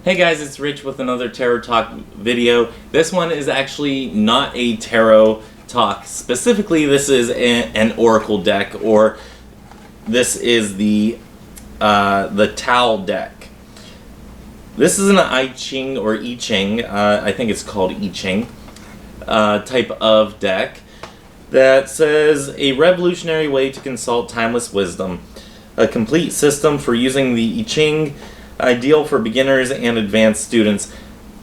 Hey guys, it's Rich with another Tarot Talk video. This one is actually not a Tarot Talk. Specifically, this is an Oracle deck, or this is the Tao deck. This is an I Ching or I Ching, I think it's called I Ching, type of deck that says a revolutionary way to consult timeless wisdom. A complete system for using the I Ching, ideal for beginners and advanced students.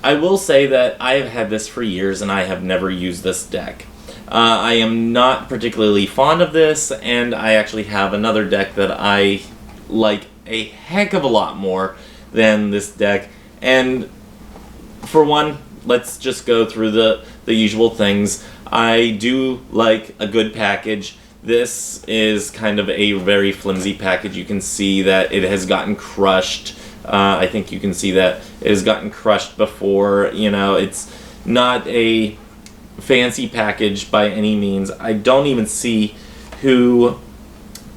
I will say that I have had this for years and I have never used this deck. I am not particularly fond of this, and I actually have another deck that I like a heck of a lot more than this deck. And for one, let's just go through the usual things. I do like a good package. This is kind of a very flimsy package. You can see that it has gotten crushed. I think you can see that it has gotten crushed before. You know, it's not a fancy package by any means. I don't even see who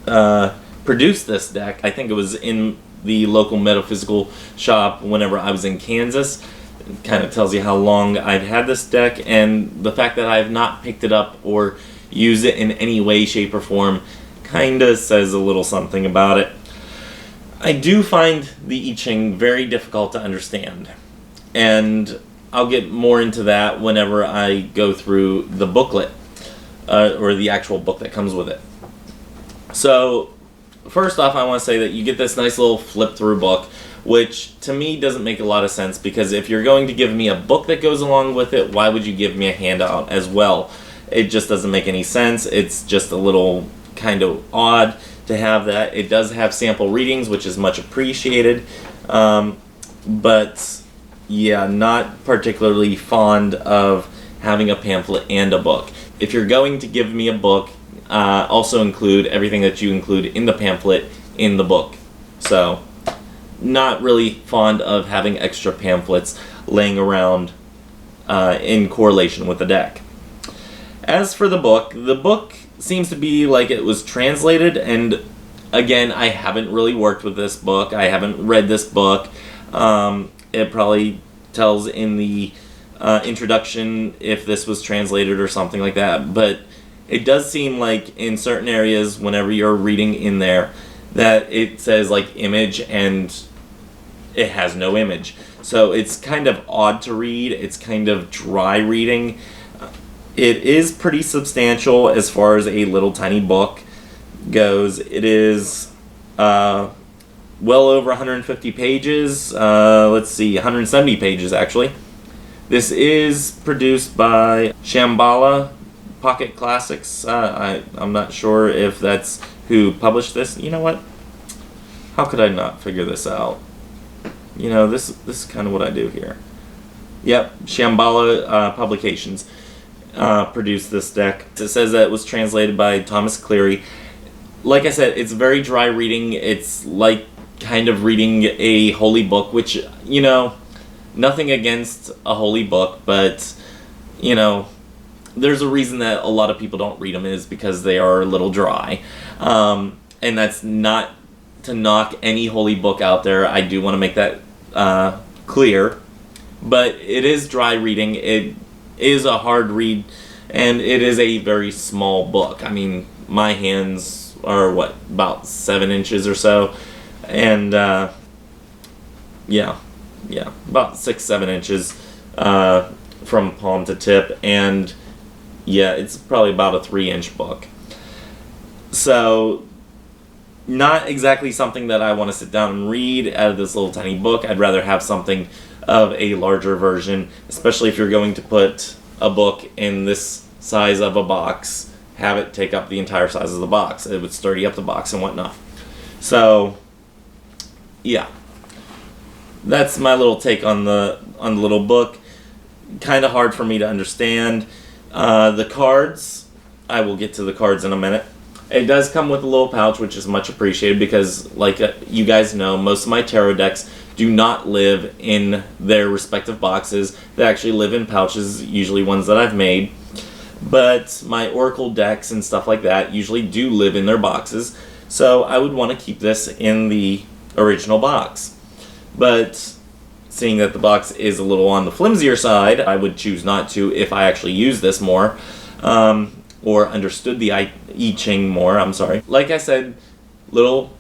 produced this deck. I think it was in the local metaphysical shop whenever I was in Kansas. It kind of tells you how long I've had this deck, and the fact that I have not picked it up or used it in any way, shape, or form kind of says a little something about it. I do find the I Ching very difficult to understand, and I'll get more into that whenever I go through the booklet, or the actual book that comes with it. So, first off, I want to say that you get this nice little flip-through book, which to me doesn't make a lot of sense, because if you're going to give me a book that goes along with it, why would you give me a handout as well? It just doesn't make any sense. It's just a little kind of odd to have that. It does have sample readings, which is much appreciated, but yeah, not particularly fond of having a pamphlet and a book. If you're going to give me a book, also include everything that you include in the pamphlet in the book. So, not really fond of having extra pamphlets laying around in correlation with the deck. As for the book seems to be like it was translated, and again, I haven't really worked with this book. I haven't read this book. It probably tells in the introduction if this was translated or something like that, but it does seem like in certain areas, whenever you're reading in there, that it says like image and it has no image. So it's kind of odd to read. It's kind of dry reading. It is pretty substantial as far as a little tiny book goes. It is well over 150 pages. Let's see, 170 pages actually. This is produced by Shambhala Pocket Classics. I'm not sure if that's who published this. You know what? How could I not figure this out? You know, this is kind of what I do here. Yep, Shambhala Publications produced this deck. It says that it was translated by Thomas Cleary. Like I said, it's very dry reading. It's like kind of reading a holy book, which, you know, nothing against a holy book, but, you know, there's a reason that a lot of people don't read them, is because they are a little dry. And that's not to knock any holy book out there. I do want to make that clear. But it is dry reading. It is a hard read, and it is a very small book. I mean, my hands are, what, about 7 inches or so, and yeah, about 6-7 inches from palm to tip, and yeah, it's probably about a 3-inch book. So, not exactly something that I want to sit down and read out of this little tiny book. I'd rather have something of a larger version, especially if you're going to put a book in this size of a box, have it take up the entire size of the box. It would sturdy up the box and whatnot. So, yeah. That's my little take on the little book. Kind of hard for me to understand. The cards, I will get to the cards in a minute. It does come with a little pouch, which is much appreciated, because, like you guys know, most of my tarot decks do not live in their respective boxes. They actually live in pouches, usually ones that I've made. But my oracle decks and stuff like that usually do live in their boxes, so I would want to keep this in the original box. But seeing that the box is a little on the flimsier side, I would choose not to if I actually use this more, or understood the I Ching more, I'm sorry. Like I said, little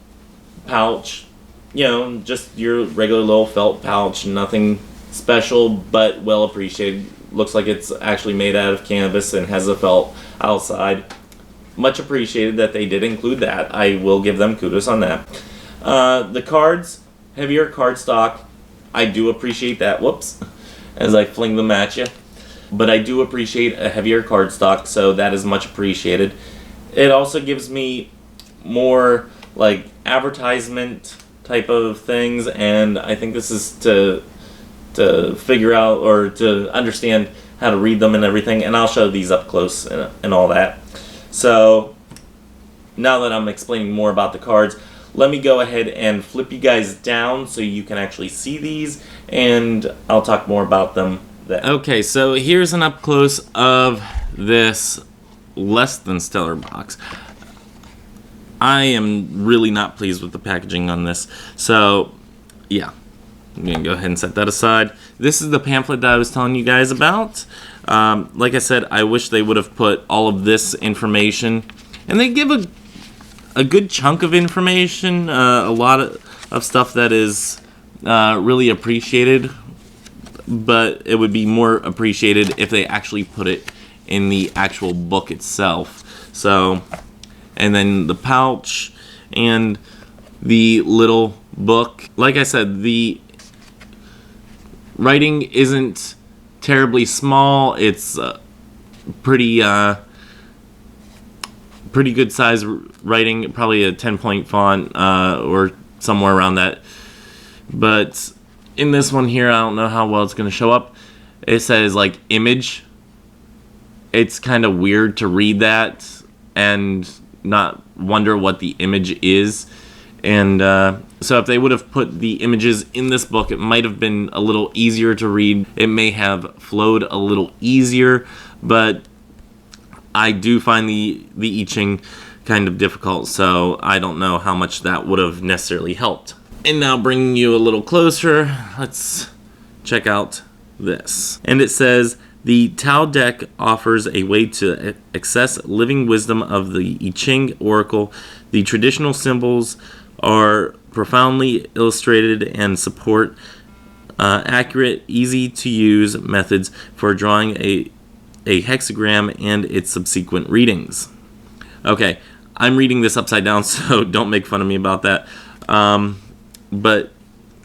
pouch, you know, just your regular little felt pouch, nothing special, but well appreciated. Looks like it's actually made out of canvas and has a felt outside. Much appreciated that they did include that. I will give them kudos on that. The cards, heavier cardstock. I do appreciate that. Whoops, as I fling them at you. But I do appreciate a heavier cardstock, so that is much appreciated. It also gives me more like advertisement type of things, and I think this is to figure out or to understand how to read them and everything, and I'll show these up close and all that. So now that I'm explaining more about the cards, let me go ahead and flip you guys down so you can actually see these, and I'll talk more about them then. Okay, so here's an up close of this less than stellar box. I am really not pleased with the packaging on this, so yeah, I'm gonna go ahead and set that aside. This is the pamphlet that I was telling you guys about. Like I said, I wish they would have put all of this information, and they give a good chunk of information, a lot of stuff that is really appreciated, but it would be more appreciated if they actually put it in the actual book itself. So, and then the pouch and the little book. Like I said, the writing isn't terribly small. It's pretty good size writing, probably a 10-point font or somewhere around that. But in this one here, I don't know how well it's going to show up. It says like image. It's kind of weird to read that and not wonder what the image is. And so if they would have put the images in this book, it might have been a little easier to read. It may have flowed a little easier, but I do find the I Ching kind of difficult, so I don't know how much that would have necessarily helped. And now bringing you a little closer, let's check out this. And it says, the Tao deck offers a way to access living wisdom of the I Ching oracle. The traditional symbols are profoundly illustrated and support accurate, easy-to-use methods for drawing a hexagram and its subsequent readings. Okay, I'm reading this upside down, so don't make fun of me about that. But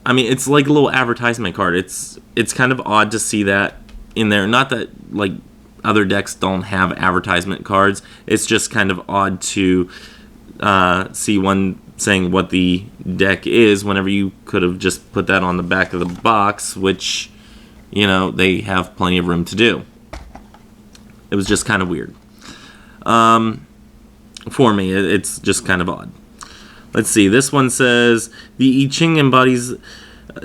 I mean, it's like a little advertisement card. It's kind of odd to see that in there. Not that like other decks don't have advertisement cards. It's just kind of odd to see one saying what the deck is whenever you could have just put that on the back of the box, which, you know, they have plenty of room to do. It was just kind of weird. For me, it's just kind of odd. Let's see. This one says, the I Ching embodies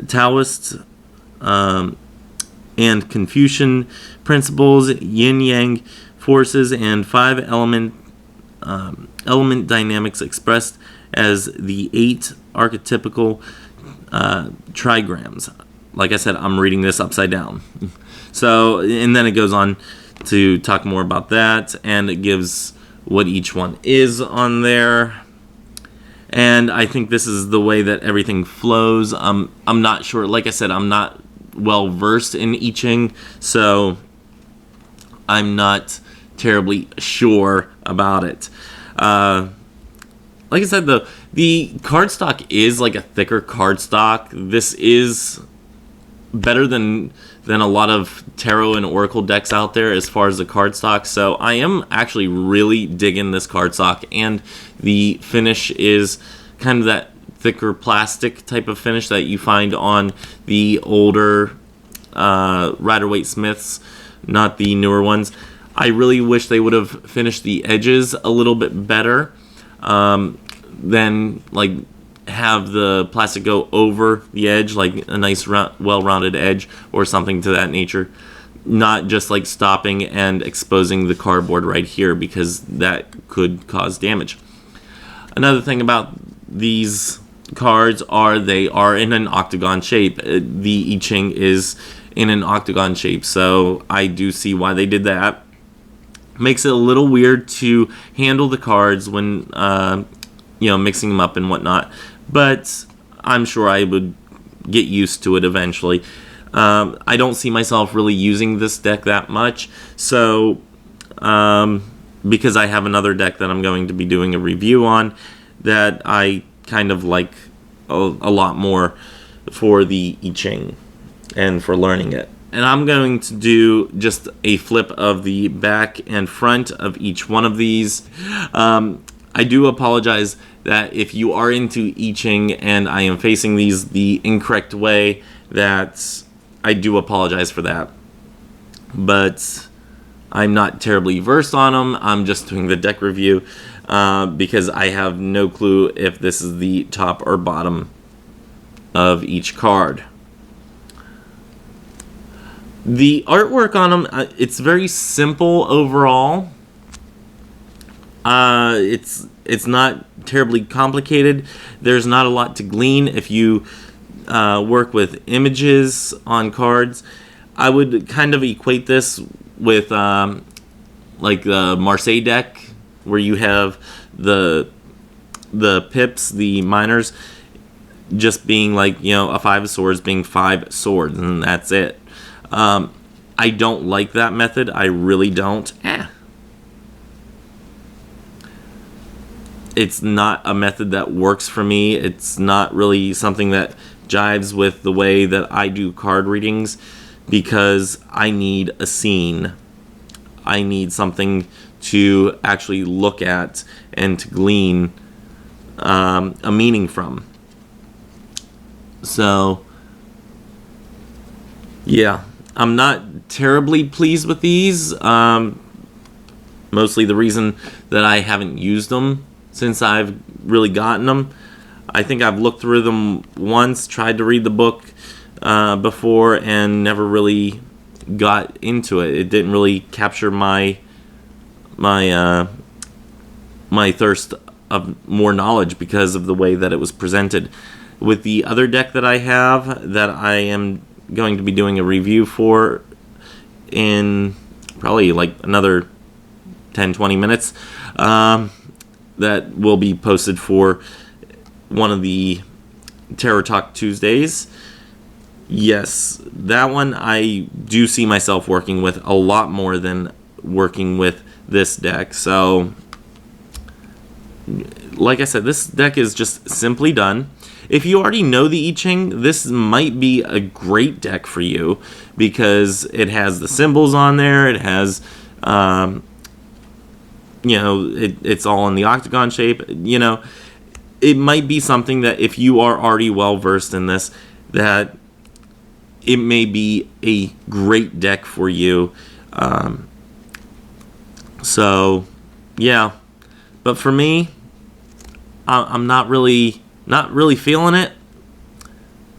Taoist and Confucian principles, yin-yang forces, and 5 element dynamics expressed as the 8 archetypical trigrams. Like I said, I'm reading this upside down. So, and then it goes on to talk more about that, and it gives what each one is on there. And I think this is the way that everything flows. I'm not sure. Like I said, I'm not well versed in I Ching, so I'm not terribly sure about it. Like I said, the cardstock is like a thicker cardstock. This is better than a lot of tarot and oracle decks out there as far as the cardstock. So I am actually really digging this cardstock, and the finish is kind of that thicker plastic type of finish that you find on the older Rider-Waite Smiths, not the newer ones. I really wish they would have finished the edges a little bit better, than like have the plastic go over the edge, like a nice well-rounded edge or something to that nature, not just like stopping and exposing the cardboard right here, because that could cause damage. Another thing about these cards they are in an octagon shape. The I Ching is in an octagon shape, so I do see why they did that. Makes it a little weird to handle the cards when mixing them up and whatnot, but I'm sure I would get used to it eventually. I don't see myself really using this deck that much, so because I have another deck that I'm going to be doing a review on that I kind of like a lot more for the I Ching and for learning it. And I'm going to do just a flip of the back and front of each one of these. I do apologize that if you are into I Ching and I am facing these the incorrect way, that I do apologize for that. But I'm not terribly versed on them. I'm just doing the deck review because I have no clue if this is the top or bottom of each card. The artwork on them, it's very simple overall. It's not terribly complicated. There's not a lot to glean if you work with images on cards. I would kind of equate this with like the Marseille deck, where you have the pips, the minors, just being like, a 5 of swords being 5 swords, and that's it. I don't like that method. I really don't. It's not a method that works for me. It's not really something that jives with the way that I do card readings, because I need a scene. I need something to actually look at and to glean a meaning from. So, yeah, I'm not terribly pleased with these. Mostly the reason that I haven't used them since I've really gotten them. I think I've looked through them once, tried to read the book before, and never really got into it. It didn't really capture my thirst of more knowledge because of the way that it was presented. With the other deck that I have, that I am going to be doing a review for in probably like another 10-20 minutes, that will be posted for one of the Tarot Talk Tuesdays. Yes, that one I do see myself working with a lot more than working with this deck. So, like I said, this deck is just simply done. If you already know the I Ching, this might be a great deck for you, because it has the symbols on there. It has, it's all in the octagon shape. It might be something that if you are already well versed in this, that it may be a great deck for you. So, yeah. But for me, I'm not really feeling it,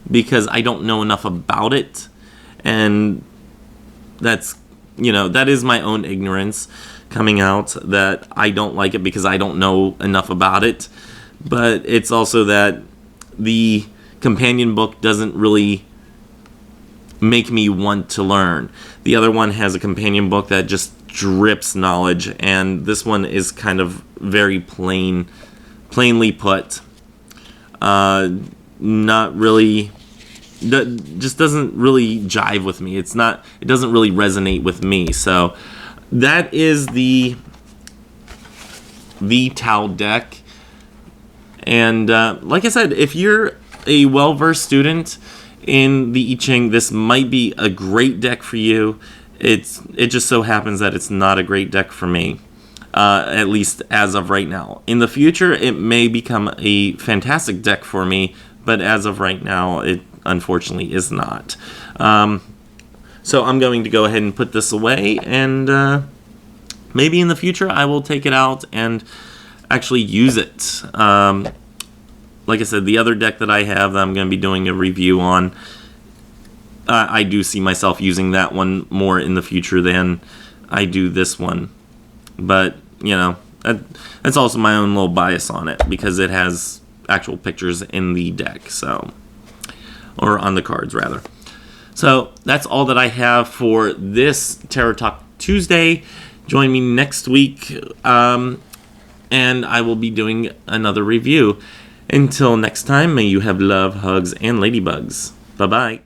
because I don't know enough about it, and that is my own ignorance coming out, that I don't like it because I don't know enough about it. But it's also that the companion book doesn't really make me want to learn. The other one has a companion book that just drips knowledge, and this one is kind of very plainly put. Not really, just doesn't really jive with me. It doesn't really resonate with me. So that is the Tau deck. And like I said, if you're a well-versed student in the I Ching, this might be a great deck for you. It just so happens that it's not a great deck for me, at least as of right now. In the future, it may become a fantastic deck for me, but as of right now, it unfortunately is not. So I'm going to go ahead and put this away, and maybe in the future I will take it out and actually use it. Like I said, the other deck that I have that I'm going to be doing a review on, I do see myself using that one more in the future than I do this one. But, that's also my own little bias on it, because it has actual pictures in the deck, so, or on the cards rather. So that's all that I have for this Tarot Talk Tuesday. Join me next week, and I will be doing another review. Until next time, may you have love, hugs, and ladybugs. Bye-bye.